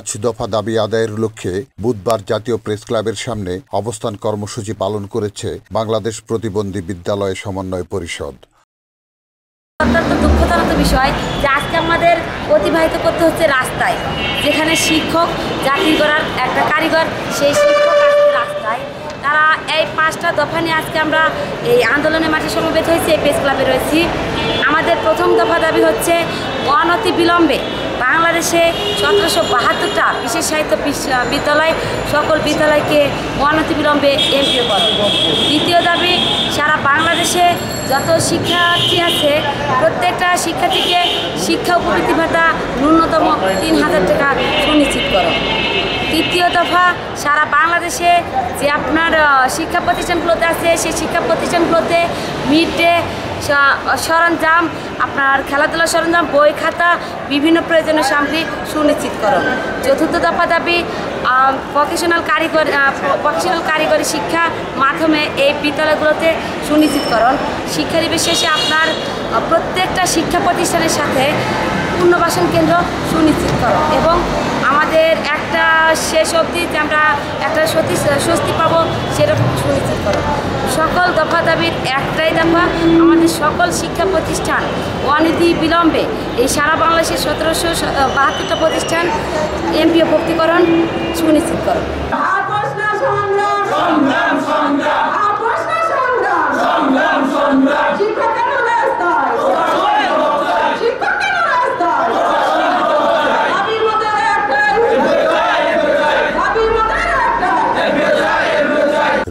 5 দফা দাবি আদায়ের লক্ষ্যে বুধবার জাতীয় প্রেস ক্লাবের সামনে অবস্থান কর্মসূচি পালন করেছে বাংলাদেশ প্রতিবন্ধী বিদ্যালয় সমন্বয় পরিষদ। অত্যন্ত দুঃখজনক বিষয় যে আজকে আমাদের অতিবাহিত করতে হচ্ছে রাস্তায়, যেখানে শিক্ষক জাতি গড়ার একটা কারিগর, সেই শিক্ষক আজকে রাস্তায়। তারা এই 5টা দফা নিয়ে আজকে আমরা এই আন্দোলনের মাঠে সমবেত হয়েছি, এই প্রেস ক্লাবে রয়েছি। আমাদের প্রথম দফা দাবি হচ্ছে অনতি বিলম্বে বাংলাদেশে 1772টা বিশেষ সাহিত্য বিদ্যালয়, সকল বিদ্যালয়কে অনতিবিলম্বে এমপিও করা। দ্বিতীয় দাবি, সারা বাংলাদেশে যত শিক্ষার্থী আছে প্রত্যেকটা শিক্ষার্থীকে শিক্ষা উপবৃত্তি ভাতা ন্যূনতম 3000 টাকা সুনিশ্চিত করো। তৃতীয় দফা, সারা বাংলাদেশে যে আপনার শিক্ষা প্রতিষ্ঠানগুলোতে আছে সেই শিক্ষা প্রতিষ্ঠানগুলোতে মিড ডে সরঞ্জাম, আপনার খেলাধুলার সরঞ্জাম, বই খাতা, বিভিন্ন প্রয়োজনীয় সামগ্রী সুনিশ্চিত করো। চতুর্থ দফা দাবি, প্রফেশনাল কারিগরি শিক্ষা মাধ্যমে এই বিদ্যালয়গুলোতে সুনিশ্চিতকরণ। শিক্ষানবিশ শেষে আপনার প্রত্যেকটা শিক্ষা প্রতিষ্ঠানের সাথে পুনর্বাসন কেন্দ্র সুনিশ্চিতকরণ এবং আমাদের একটা শেষ অবধি যে আমরা একটা স্বস্তি পাবো সেরকম সুনিশ্চিতকরণ। সকল দফা দাবির একটাই দফা, আমাদের সকল শিক্ষা প্রতিষ্ঠান অনতি বিলম্বে এই সারা বাংলাদেশের 1772টা প্রতিষ্ঠান এমপিও ভর্তিকরণ সুনিশ্চিত করো।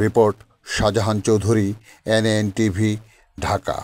Report Shahjahan Chowdhury, NNTV, Dhaka.